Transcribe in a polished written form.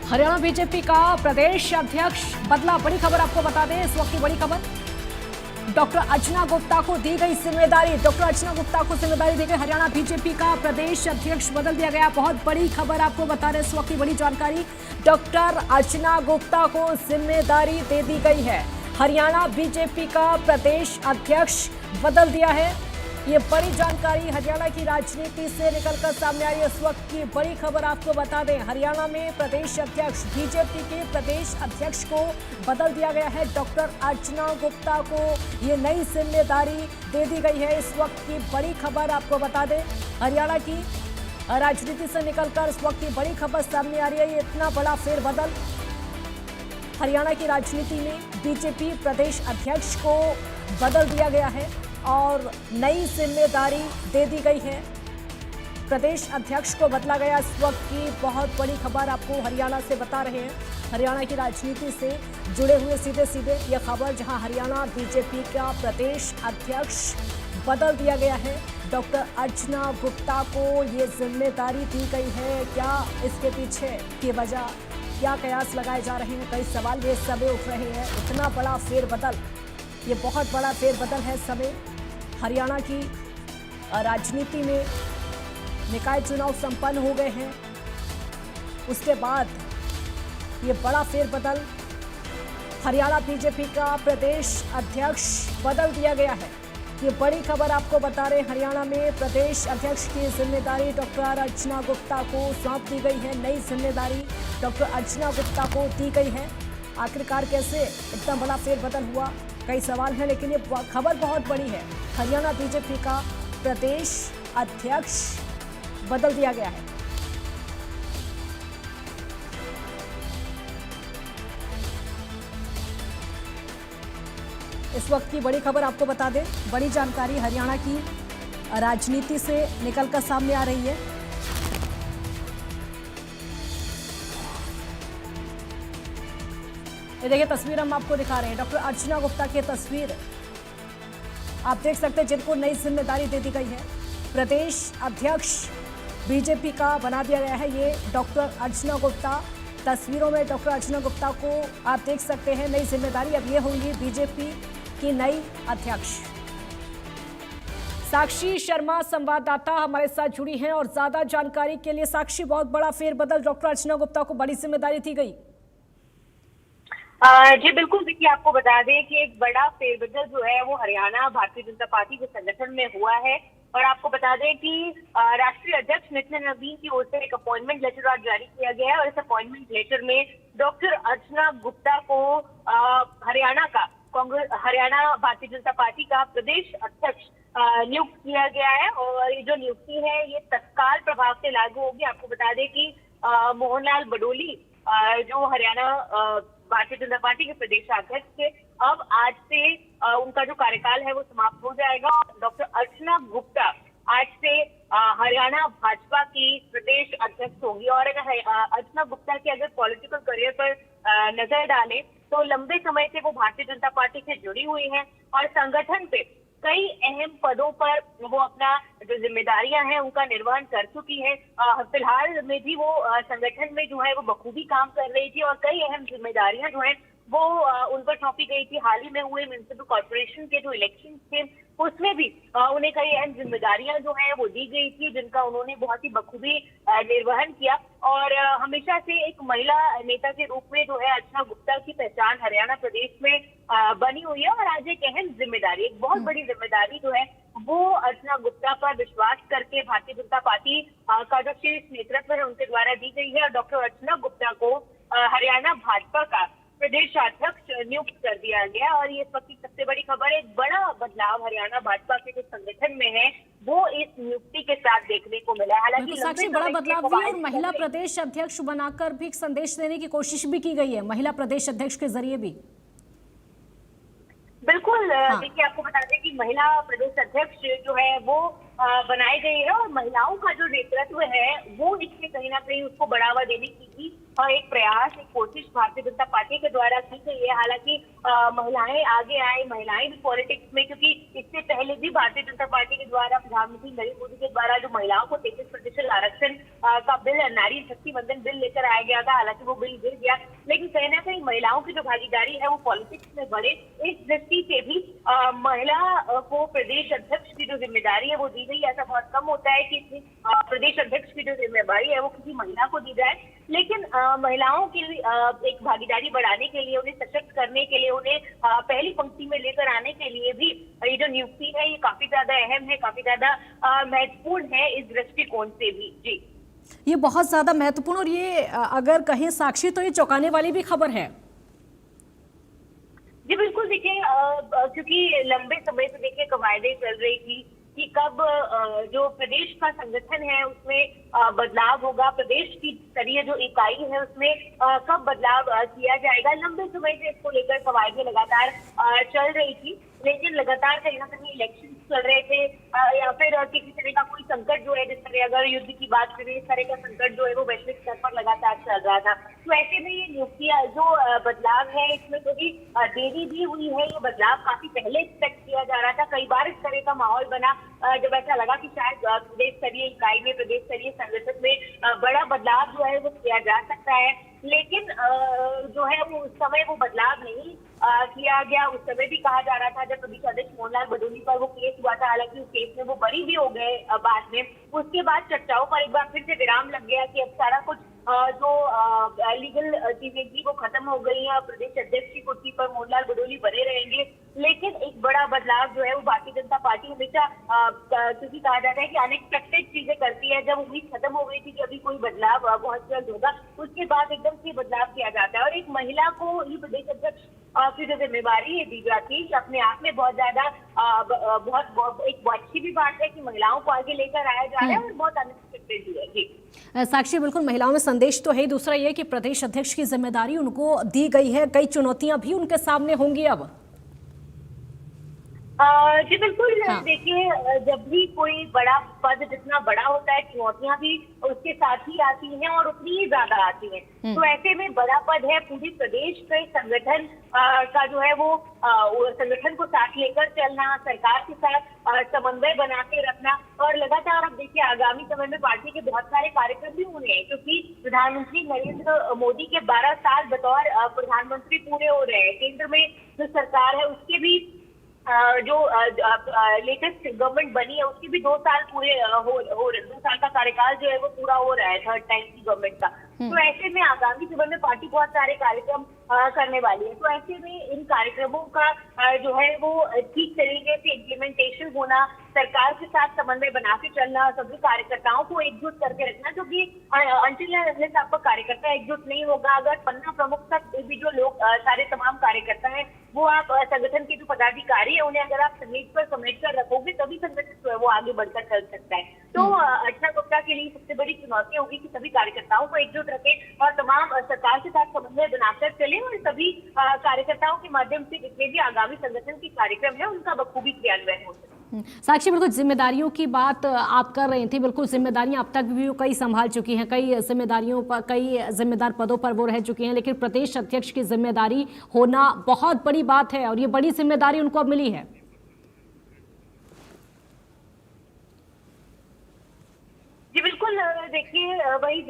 Haryana BJP का प्रदेश अध्यक्ष बदला। बड़ी खबर आपको बता दें, इस वक्त की बड़ी खबर, डॉक्टर अर्चना गुप्ता को दी गई जिम्मेदारी। डॉक्टर अर्चना गुप्ता को जिम्मेदारी दी गई। हरियाणा बीजेपी का प्रदेश अध्यक्ष बदल दिया गया। बहुत बड़ी खबर आपको बता रहे, इस वक्त की बड़ी जानकारी, डॉक्टर अर्चना गुप्ता को जिम्मेदारी दे दी गई है। हरियाणा बीजेपी का प्रदेश अध्यक्ष बदल दिया है। ये बड़ी जानकारी हरियाणा की राजनीति से निकलकर सामने आई है। इस वक्त की बड़ी खबर आपको बता दें, हरियाणा में प्रदेश अध्यक्ष, बीजेपी के प्रदेश अध्यक्ष को बदल दिया गया है। डॉक्टर अर्चना गुप्ता को ये नई जिम्मेदारी दे दी गई है। इस वक्त की बड़ी खबर आपको बता दें, हरियाणा की राजनीति से निकलकर इस वक्त की बड़ी खबर सामने आ रही है। ये इतना बड़ा फेरबदल हरियाणा की राजनीति में, बीजेपी प्रदेश अध्यक्ष को बदल दिया गया है और नई जिम्मेदारी दे दी गई है। प्रदेश अध्यक्ष को बदला गया। इस वक्त की बहुत बड़ी खबर आपको हरियाणा से बता रहे हैं, हरियाणा की राजनीति से जुड़े हुए सीधे सीधे ये खबर, जहां हरियाणा बीजेपी का प्रदेश अध्यक्ष बदल दिया गया है। डॉक्टर अर्चना गुप्ता को ये जिम्मेदारी दी गई है। क्या इसके पीछे की वजह, क्या कयास लगाए जा रहे हैं, कई सवाल भी इस समय उठ रहे हैं। इतना बड़ा फेरबदल, ये बहुत बड़ा फेरबदल है। समय हरियाणा की राजनीति में निकाय चुनाव संपन्न हो गए हैं, उसके बाद ये बड़ा फेरबदल, हरियाणा बीजेपी का प्रदेश अध्यक्ष बदल दिया गया है। ये बड़ी खबर आपको बता रहे, हरियाणा में प्रदेश अध्यक्ष की जिम्मेदारी डॉक्टर अर्चना गुप्ता को सौंप दी गई है। नई जिम्मेदारी डॉक्टर अर्चना गुप्ता को दी गई है। आखिरकार कैसे इतना बड़ा फेरबदल हुआ, कई सवाल हैं, लेकिन ये खबर बहुत बड़ी है। हरियाणा बीजेपी का प्रदेश अध्यक्ष बदल दिया गया है। इस वक्त की बड़ी खबर आपको बता दें, बड़ी जानकारी हरियाणा की राजनीति से निकलकर सामने आ रही है। ये देखिए तस्वीर हम आपको दिखा रहे हैं, डॉक्टर अर्चना गुप्ता की तस्वीर आप देख सकते हैं, जिनको नई जिम्मेदारी दे दी गई है। प्रदेश अध्यक्ष बीजेपी का बना दिया गया है ये डॉक्टर अर्चना गुप्ता। तस्वीरों में डॉक्टर अर्चना गुप्ता को आप देख सकते हैं, नई जिम्मेदारी अब ये होंगी बीजेपी की नई अध्यक्ष। साक्षी शर्मा संवाददाता हमारे साथ जुड़ी हैं और ज्यादा जानकारी के लिए। साक्षी, बहुत बड़ा फेरबदल, डॉक्टर अर्चना गुप्ता को बड़ी जिम्मेदारी दी गई। जी बिल्कुल, देखिए आपको बता दें कि एक बड़ा फेरबदल जो है वो हरियाणा भारतीय जनता पार्टी के संगठन में हुआ है। और आपको बता दें कि राष्ट्रीय अध्यक्ष नितिन नवीन की ओर से एक अपॉइंटमेंट लेटर आज जारी किया गया है और इस अपॉइंटमेंट लेटर में डॉक्टर अर्चना गुप्ता को हरियाणा भारतीय जनता पार्टी का प्रदेश अध्यक्ष नियुक्त किया गया है। और ये जो नियुक्ति है ये तत्काल प्रभाव से लागू होगी। आपको बता दें कि मोहनलाल बडोली जो हरियाणा भारतीय जनता पार्टी के प्रदेश अध्यक्ष थे, अब आज से उनका जो कार्यकाल है वो समाप्त हो जाएगा। डॉक्टर अर्चना गुप्ता आज से हरियाणा भाजपा की प्रदेश अध्यक्ष होंगी। और अगर अर्चना गुप्ता के अगर पॉलिटिकल करियर पर नजर डालें तो लंबे समय से वो भारतीय जनता पार्टी से जुड़ी हुई हैं और संगठन पे कई अहम पदों पर वो अपना जो जिम्मेदारियां हैं उनका निर्वहन कर चुकी है। फिलहाल में भी वो संगठन में जो है वो बखूबी काम कर रही थी और कई अहम जिम्मेदारियां जो है वो उन पर सौंपी गई थी। हाल ही में हुए म्युनिसिपल कॉर्पोरेशन के जो इलेक्शन थे उसमें भी उन्हें कई अहम जिम्मेदारियां जो है वो दी गई थी, जिनका उन्होंने बहुत ही बखूबी निर्वहन किया। और हमेशा से एक महिला नेता के रूप में जो है अर्चना गुप्ता की पहचान हरियाणा प्रदेश में बनी हुई है। और आज एक अहम जिम्मेदारी, एक बहुत बड़ी जिम्मेदारी जो है वो अर्चना गुप्ता पर विश्वास करके भारतीय जनता पार्टी का जो शीर्ष नेतृत्व है उनके द्वारा दी गई है। और डॉक्टर अर्चना गुप्ता को हरियाणा भाजपा का प्रदेश अध्यक्ष नियुक्त कर दिया गया। और ये इस वक्त की सबसे बड़ी खबर है, एक बड़ा बदलाव हरियाणा भाजपा के जो संगठन में है वो इस नियुक्ति के साथ देखने को मिला है। हालांकि साक्षी, बड़ा बदलाव भी और महिला प्रदेश अध्यक्ष बनाकर भी एक संदेश देने की कोशिश भी की गई है, महिला प्रदेश अध्यक्ष के जरिए भी। बिल्कुल, देखिए आपको बता दें कि महिला प्रदेश अध्यक्ष जो है वो बनाई गई है और महिलाओं का जो नेतृत्व है वो इसमें कहीं ना कहीं उसको बढ़ावा देने की भी एक प्रयास, एक कोशिश भारतीय जनता पार्टी के द्वारा की गई है। हालांकि महिलाएं आगे आए, महिलाएं भी पॉलिटिक्स में, क्योंकि इससे पहले भी भारतीय जनता पार्टी के द्वारा प्रधानमंत्री नरेंद्र मोदी के द्वारा जो महिलाओं को 33% आरक्षण का बिल, नारी शक्ति वंदन बिल लेकर आया गया था। हालांकि वो बिल गिर गया, लेकिन कहीं ना कहीं महिलाओं की जो भागीदारी है वो पॉलिटिक्स में बढ़े, इस दृष्टि से भी महिला को प्रदेश अध्यक्ष की जो जिम्मेदारी है वो दी गई। ऐसा बहुत कम होता है कि प्रदेश अध्यक्ष की जो जिम्मेदारी है वो किसी महिला को दी जाए, लेकिन महिलाओं की एक भागीदारी बढ़ाने के लिए, उन्हें सशक्त करने के लिए, उन्हें पहली पंक्ति में लेकर आने के लिए भी ये जो नियुक्ति है ये काफी ज्यादा अहम है, काफी ज्यादा महत्वपूर्ण है इस दृष्टिकोण से भी। जी, ये बहुत ज्यादा महत्वपूर्ण, और ये अगर कहें साक्षी तो ये चौंकाने वाली भी खबर है। जी बिल्कुल, देखिए क्योंकि लंबे समय से देखिए कवायदे चल रही थी कि कब जो प्रदेश का संगठन है उसमें बदलाव होगा, प्रदेश की स्तरीय जो इकाई है उसमें कब बदलाव किया जाएगा। लंबे समय से इसको लेकर कवायदे लगातार चल रही थी, लेकिन लगातार कहीं ना कहीं इलेक्शन चल रहे थे या फिर किसी तरह का कोई संकट जो है, जिस तरह अगर युद्ध की बात करें, इस तरह का संकट जो है वो वैश्विक स्तर पर लगातार चल रहा था। तो ऐसे में ये नियुक्तियां जो बदलाव है इसमें थोड़ी देरी भी हुई है। ये बदलाव काफी पहले एक्सपेक्ट किया जा रहा था। कई बार इस तरह का माहौल बना जब ऐसा लगा कि शायद प्रदेश स्तरीय इकाई में, प्रदेश स्तरीय संगठन में बड़ा बदलाव जो है वो किया जा सकता है, लेकिन जो है वो उस समय वो बदलाव नहीं किया गया। उस समय भी कहा जा रहा था जब प्रदेश अध्यक्ष मोहनलाल बडोली पर वो केस हुआ था, हालांकि उस केस में वो बरी भी हो गए बाद में। उसके बाद चर्चाओं पर एक बार फिर से विराम लग गया कि अब सारा कुछ जो लीगल चीजें थी वो खत्म हो गई है, प्रदेश अध्यक्ष की कुर्सी पर मोहनलाल बडोली बने रहेंगे। लेकिन एक बड़ा बदलाव जो है वो भारतीय जनता पार्टी हमेशा, क्योंकि कहा जाता है कि अनएक्सपेक्टेड चीजें करती है। जब उम्मीद खत्म हो गई थी कि अभी कोई बदलाव बहुत जल्द होगा, उसके बाद एकदम से बदलाव किया जाता है। और एक महिला को ये प्रदेश अध्यक्ष की जो जिम्मेवारी दी जाती है, अपने आप में बहुत ज्यादा बहुत एक अच्छी भी बात है कि महिलाओं को आगे लेकर आया जा रहा है, और बहुत अनएक्सपेक्टेड भी है। जी साक्षी, बिल्कुल महिलाओं में संदेश तो है ही। दूसरा ये कि प्रदेश अध्यक्ष की जिम्मेदारी उनको दी गई है, कई चुनौतियां भी उनके सामने होंगी अब। जी बिल्कुल, हाँ। देखिए जब भी कोई बड़ा पद जितना बड़ा होता है, चुनौतियां भी उसके साथ ही आती हैं और उतनी ही ज्यादा आती हैं। तो ऐसे में बड़ा पद है, पूरे प्रदेश के संगठन का जो है वो संगठन को साथ लेकर चलना, सरकार के साथ समन्वय बना के रखना, और लगातार अब देखिए आगामी समय में पार्टी के बहुत सारे कार्यक्रम भी होने हैं, क्योंकि प्रधानमंत्री नरेंद्र मोदी के 12 साल बतौर प्रधानमंत्री पूरे हो रहे हैं। केंद्र में जो सरकार है उसके भी जो लेटेस्ट गवर्नमेंट बनी है उसकी भी 2 साल पूरे 2 साल का कार्यकाल जो है वो पूरा हो रहा है, थर्ड टाइम की गवर्नमेंट का। तो ऐसे में आगामी समय में पार्टी बहुत सारे कार्यक्रम करने वाली है। तो ऐसे में इन कार्यक्रमों का जो है वो ठीक तरीके से इम्प्लीमेंटेशन होना, सरकार के साथ समन्वय बना के चलना, सभी कार्यकर्ताओं को एकजुट करके रखना, क्योंकि अंतिम आपका कार्यकर्ता एकजुट नहीं होगा, अगर पन्ना प्रमुख तक भी जो लोग सारे तमाम कार्यकर्ता हैं वो आप संगठन के जो पदाधिकारी है उन्हें अगर आप समेट कर रखोगे, तभी संगठन जो है वो आगे बढ़कर चल सकता है। तो अर्चना गुप्ता के लिए सबसे बड़ी चुनौती होगी कि सभी कार्यकर्ताओं को एकजुट रखें और तमाम सरकार के साथ समन्वय बनाकर चले, और सभी कार्यकर्ताओं के माध्यम से जितने भी आगामी संगठन के कार्यक्रम है उनका बखूबी क्रियान्वयन हो सके। साक्षी, बिल्कुल जिम्मेदारियों की बात आप कर रही थी। बिल्कुल जिम्मेदारियां अब तक भी कई संभाल चुकी हैं, कई जिम्मेदारियों पर, कई जिम्मेदार पदों पर वो रह चुकी हैं, लेकिन प्रदेश अध्यक्ष की जिम्मेदारी होना बहुत बड़ी बात है, और ये बड़ी जिम्मेदारी उनको अब मिली है। जी बिल्कुल, देखिए वही